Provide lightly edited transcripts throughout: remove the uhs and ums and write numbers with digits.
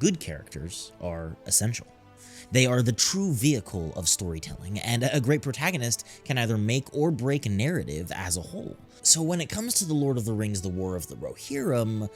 good characters are essential. They are the true vehicle of storytelling, and a great protagonist can either make or break a narrative as a whole. So when it comes to The Lord of the Rings: The War of the Rohirrim,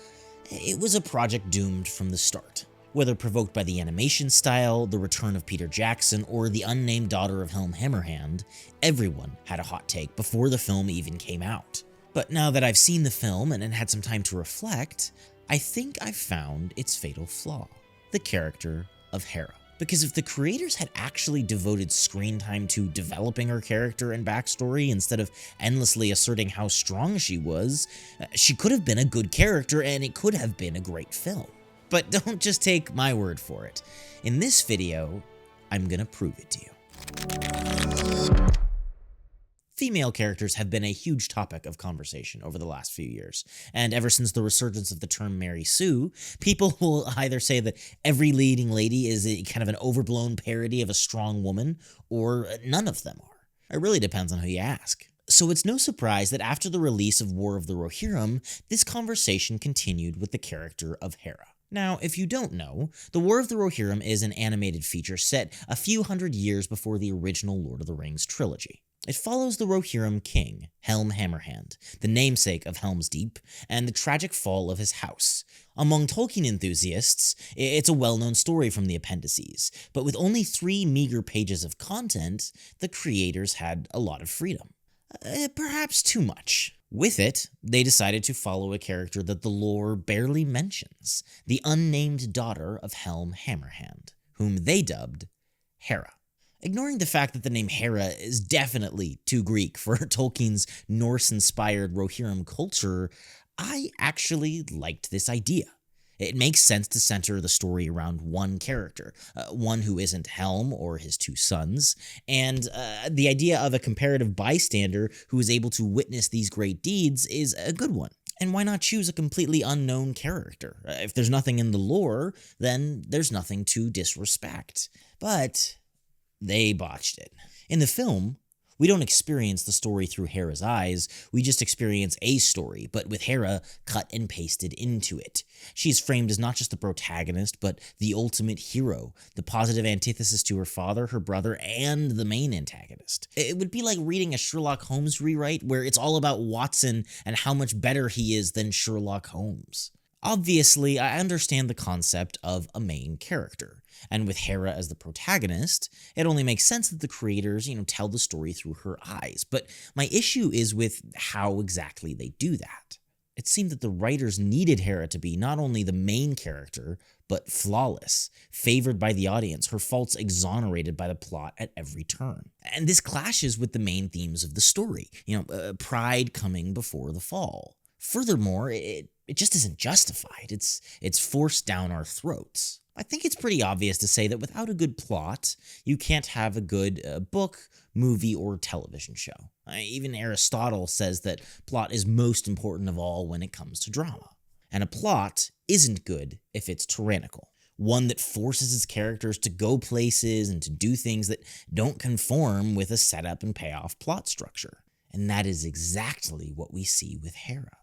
it was a project doomed from the start. Whether provoked by the animation style, the return of Peter Jackson, or the unnamed daughter of Helm Hammerhand, everyone had a hot take before the film even came out. But now that I've seen the film and had some time to reflect, I think I've found its fatal flaw: the character of Hera. Because if the creators had actually devoted screen time to developing her character and backstory instead of endlessly asserting how strong she was, she could have been a good character and it could have been a great film. But don't just take my word for it. In this video, I'm gonna prove it to you. Female characters have been a huge topic of conversation over the last few years, and ever since the resurgence of the term Mary Sue, people will either say that every leading lady is a kind of an overblown parody of a strong woman, or none of them are. It really depends on who you ask. So it's no surprise that after the release of War of the Rohirrim, this conversation continued with the character of Hera. Now, if you don't know, The War of the Rohirrim is an animated feature set a few hundred years before the original Lord of the Rings trilogy. It follows the Rohirrim king, Helm Hammerhand, the namesake of Helm's Deep, and the tragic fall of his house. Among Tolkien enthusiasts, it's a well-known story from the appendices, but with only 3 meager pages of content, the creators had a lot of freedom. Perhaps too much. With it, they decided to follow a character that the lore barely mentions, the unnamed daughter of Helm Hammerhand, whom they dubbed Hera. Ignoring the fact that the name Hera is definitely too Greek for Tolkien's Norse-inspired Rohirrim culture, I actually liked this idea. It makes sense to center the story around one character, one who isn't Helm or his 2 sons, and the idea of a comparative bystander who is able to witness these great deeds is a good one. And why not choose a completely unknown character? If there's nothing in the lore, then there's nothing to disrespect. But they botched it. In the film, we don't experience the story through Hera's eyes, we just experience a story, but with Hera cut and pasted into it. She's framed as not just the protagonist, but the ultimate hero, the positive antithesis to her father, her brother, and the main antagonist. It would be like reading a Sherlock Holmes rewrite where it's all about Watson and how much better he is than Sherlock Holmes. Obviously, I understand the concept of a main character, and with Hera as the protagonist, it only makes sense that the creators, tell the story through her eyes, but my issue is with how exactly they do that. It seemed that the writers needed Hera to be not only the main character, but flawless, favored by the audience, her faults exonerated by the plot at every turn. And this clashes with the main themes of the story, pride coming before the fall. Furthermore, it just isn't justified. It's forced down our throats. I think it's pretty obvious to say that without a good plot, you can't have a good book, movie, or television show. Even Aristotle says that plot is most important of all when it comes to drama. And a plot isn't good if it's tyrannical. One that forces its characters to go places and to do things that don't conform with a setup and payoff plot structure. And that is exactly what we see with Hera.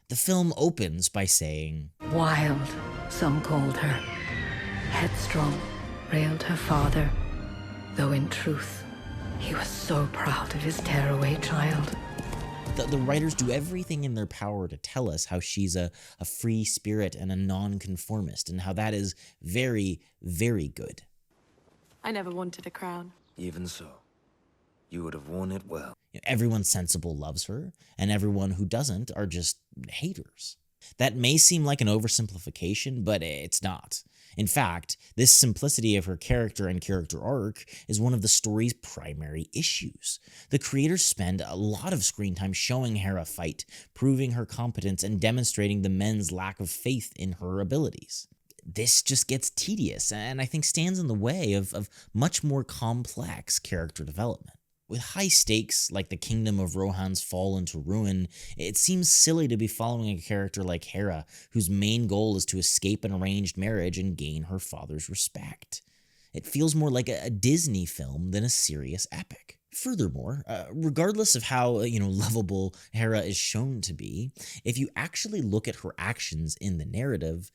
The film opens by saying, "Wild, some called her. Headstrong, railed her father, though in truth, he was so proud of his tearaway child." The writers do everything in their power to tell us how she's a free spirit and a nonconformist, and how that is very, very good. I never wanted a crown. Even so, you would have worn it well. Everyone sensible loves her, and everyone who doesn't are just haters. That may seem like an oversimplification, but it's not. In fact, this simplicity of her character and character arc is one of the story's primary issues. The creators spend a lot of screen time showing Hera fight, proving her competence, and demonstrating the men's lack of faith in her abilities. This just gets tedious, and I think stands in the way of much more complex character development. With high stakes, like the kingdom of Rohan's fall into ruin, it seems silly to be following a character like Hera, whose main goal is to escape an arranged marriage and gain her father's respect. It feels more like a Disney film than a serious epic. Furthermore, regardless of how, lovable Hera is shown to be, if you actually look at her actions in the narrative,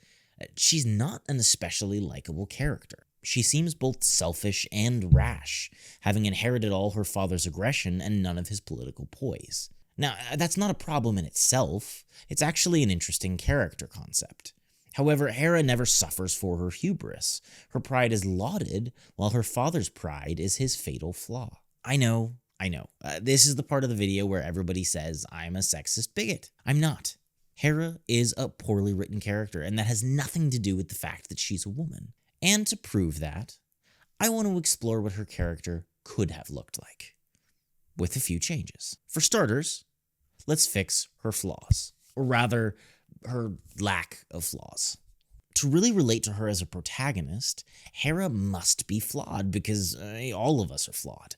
She's not an especially likable character. She seems both selfish and rash, having inherited all her father's aggression and none of his political poise. Now, that's not a problem in itself. It's actually an interesting character concept. However, Hera never suffers for her hubris. Her pride is lauded, while her father's pride is his fatal flaw. I know. This is the part of the video where everybody says I'm a sexist bigot. I'm not. Hera is a poorly written character, and that has nothing to do with the fact that she's a woman. And to prove that, I want to explore what her character could have looked like, with a few changes. For starters, let's fix her flaws, or rather, her lack of flaws. To really relate to her as a protagonist, Hera must be flawed because all of us are flawed.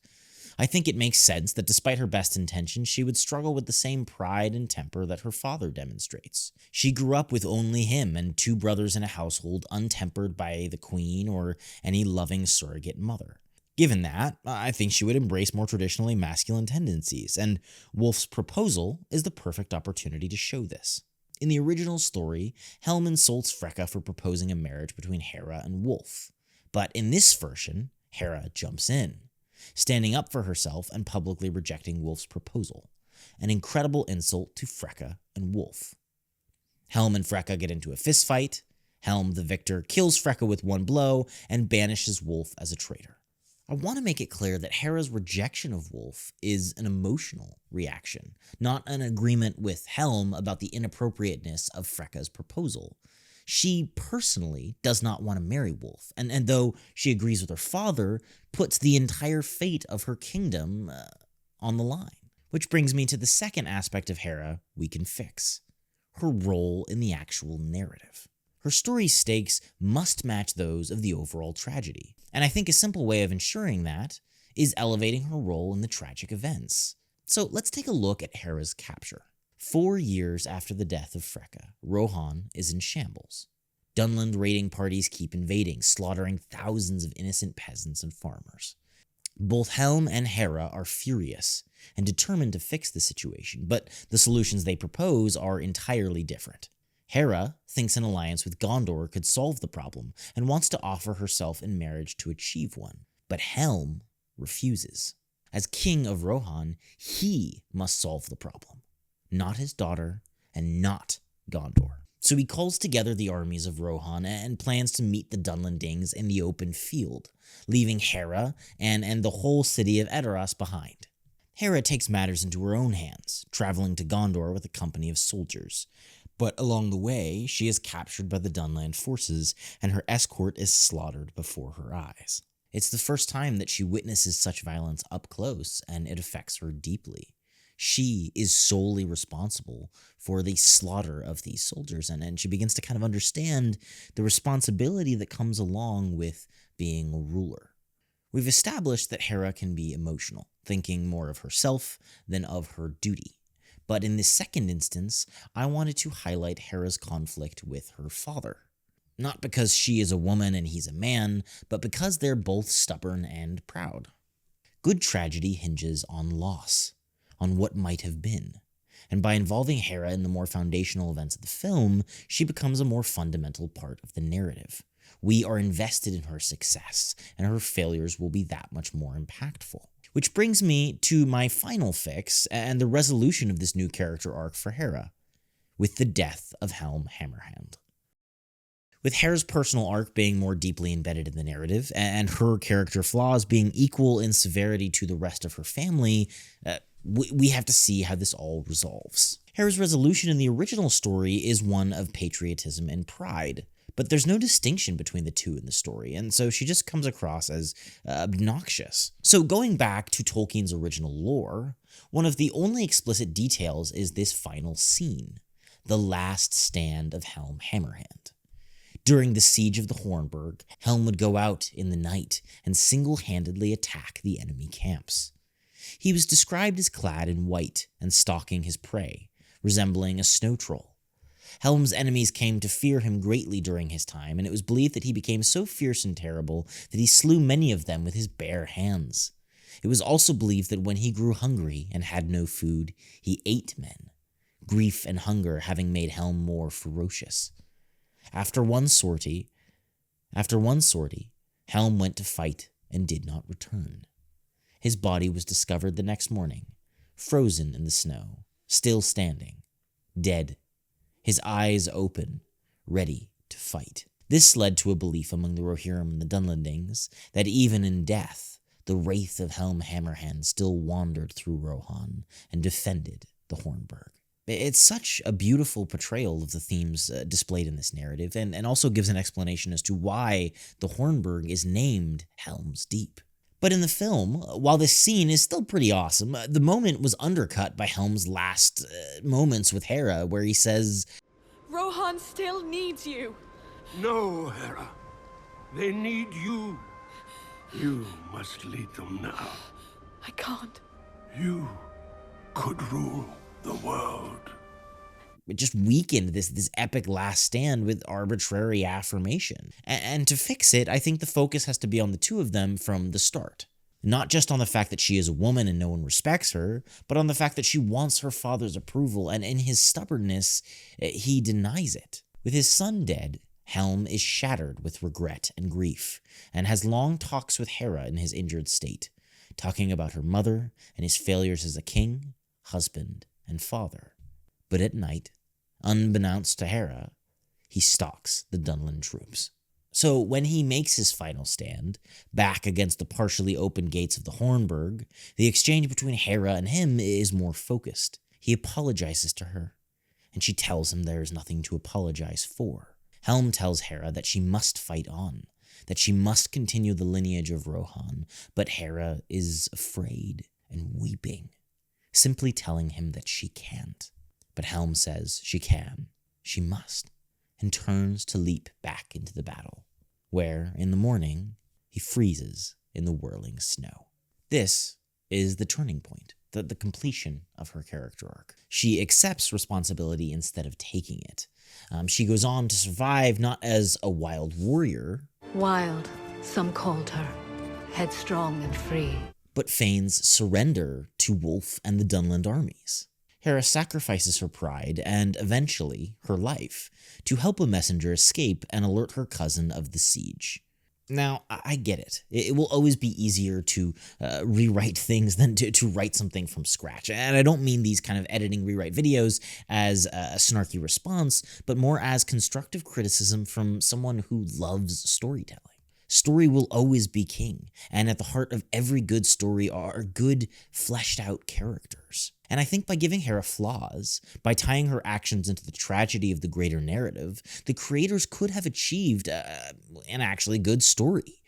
I think it makes sense that despite her best intentions, she would struggle with the same pride and temper that her father demonstrates. She grew up with only him and 2 brothers in a household untempered by the queen or any loving surrogate mother. Given that, I think she would embrace more traditionally masculine tendencies, and Wulf's proposal is the perfect opportunity to show this. In the original story, Helm insults Freka for proposing a marriage between Hera and Wulf. But in this version, Hera jumps in, standing up for herself and publicly rejecting Wulf's proposal, an incredible insult to Freka and Wulf. Helm and Freka get into a fistfight. Helm, the victor, kills Freka with 1 blow and banishes Wulf as a traitor. I want to make it clear that Hera's rejection of Wulf is an emotional reaction, not an agreement with Helm about the inappropriateness of Freka's proposal. She personally does not want to marry Wulf, and though she agrees with her father, puts the entire fate of her kingdom on the line. Which brings me to the second aspect of Hera we can fix: her role in the actual narrative. Her story's stakes must match those of the overall tragedy, and I think a simple way of ensuring that is elevating her role in the tragic events. So let's take a look at Hera's capture. 4 years after the death of Freka, Rohan is in shambles. Dunland raiding parties keep invading, slaughtering thousands of innocent peasants and farmers. Both Helm and Hera are furious and determined to fix the situation, but the solutions they propose are entirely different. Hera thinks an alliance with Gondor could solve the problem and wants to offer herself in marriage to achieve one, but Helm refuses. As king of Rohan, he must solve the problem, not his daughter and not Gondor. So he calls together the armies of Rohan and plans to meet the Dunlandings in the open field, leaving Hera and the whole city of Edoras behind. Hera takes matters into her own hands, traveling to Gondor with a company of soldiers. But along the way, she is captured by the Dunland forces, and her escort is slaughtered before her eyes. It's the first time that she witnesses such violence up close, and it affects her deeply. She is solely responsible for the slaughter of these soldiers, and she begins to kind of understand the responsibility that comes along with being a ruler. We've established that Hera can be emotional, thinking more of herself than of her duty. But in this second instance, I wanted to highlight Hera's conflict with her father. Not because she is a woman and he's a man, but because they're both stubborn and proud. Good tragedy hinges on loss, on what might have been. And by involving Hera in the more foundational events of the film, she becomes a more fundamental part of the narrative. We are invested in her success, and her failures will be that much more impactful. Which brings me to my final fix and the resolution of this new character arc for Hera, with the death of Helm Hammerhand. With Hera's personal arc being more deeply embedded in the narrative, and her character flaws being equal in severity to the rest of her family, we have to see how this all resolves. Hera's resolution in the original story is one of patriotism and pride, but there's no distinction between the two in the story, and so she just comes across as obnoxious. So going back to Tolkien's original lore, one of the only explicit details is this final scene, the last stand of Helm Hammerhand. During the siege of the Hornburg, Helm would go out in the night and single-handedly attack the enemy camps. He was described as clad in white and stalking his prey, resembling a snow troll. Helm's enemies came to fear him greatly during his time, and it was believed that he became so fierce and terrible that he slew many of them with his bare hands. It was also believed that when he grew hungry and had no food, he ate men, grief and hunger having made Helm more ferocious. After one sortie, Helm went to fight and did not return. His body was discovered the next morning, frozen in the snow, still standing, dead, his eyes open, ready to fight. This led to a belief among the Rohirrim and the Dunlendings that even in death, the wraith of Helm Hammerhand still wandered through Rohan and defended the Hornburg. It's such a beautiful portrayal of the themes displayed in this narrative, and also gives an explanation as to why the Hornburg is named Helm's Deep. But in the film, while this scene is still pretty awesome, the moment was undercut by Helm's last moments with Hera, where he says, Rohan still needs you. No, Hera. They need you. You must lead them now. I can't. You could rule the world. It just weakened this epic last stand with arbitrary affirmation. And to fix it, I think the focus has to be on the two of them from the start. Not just on the fact that she is a woman and no one respects her, but on the fact that she wants her father's approval, and in his stubbornness, he denies it. With his son dead, Helm is shattered with regret and grief, and has long talks with Hera in his injured state, talking about her mother and his failures as a king, husband, and father. But at night, unbeknownst to Hera, he stalks the Dunland troops. So when he makes his final stand, back against the partially open gates of the Hornburg, the exchange between Hera and him is more focused. He apologizes to her, and she tells him there is nothing to apologize for. Helm tells Hera that she must fight on, that she must continue the lineage of Rohan, but Hera is afraid and weeping, simply telling him that she can't. But Helm says she can, she must, and turns to leap back into the battle, where, in the morning, he freezes in the whirling snow. This is the turning point, the completion of her character arc. She accepts responsibility instead of taking it. She goes on to survive not as a wild warrior. Wild, some called her. Headstrong and free. But feigns surrender to Wulf and the Dunland armies. Hera sacrifices her pride and, eventually, her life, to help a messenger escape and alert her cousin of the siege. Now, I get it. It will always be easier to rewrite things than to write something from scratch. And I don't mean these kind of editing rewrite videos as a snarky response, but more as constructive criticism from someone who loves storytelling. Story will always be king, and at the heart of every good story are good, fleshed out characters. And I think by giving Hera flaws, by tying her actions into the tragedy of the greater narrative, the creators could have achieved an actually good story,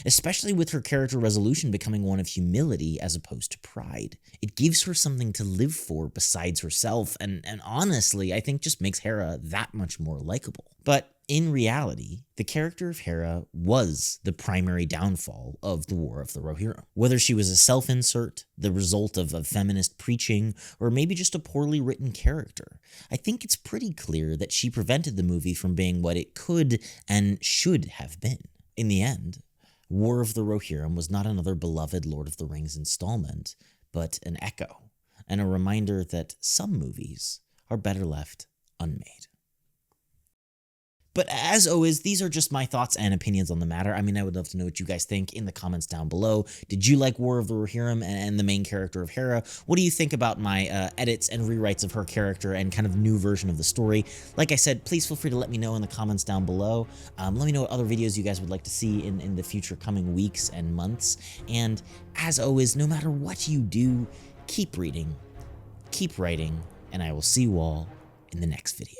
especially with her character resolution becoming one of humility as opposed to pride. It gives her something to live for besides herself, and honestly, I think just makes Hera that much more likable. But in reality, the character of Hera was the primary downfall of the War of the Rohirrim. Whether she was a self-insert, the result of feminist preaching, or maybe just a poorly written character, I think it's pretty clear that she prevented the movie from being what it could and should have been. In the end, War of the Rohirrim was not another beloved Lord of the Rings installment, but an echo, and a reminder that some movies are better left unmade. But as always, these are just my thoughts and opinions on the matter. I mean, I would love to know what you guys think in the comments down below. Did you like War of the Rohirrim and the main character of Hera? What do you think about my edits and rewrites of her character and kind of new version of the story? Like I said, please feel free to let me know in the comments down below. Let me know what other videos you guys would like to see in the future coming weeks and months. And as always, no matter what you do, keep reading, keep writing, and I will see you all in the next video.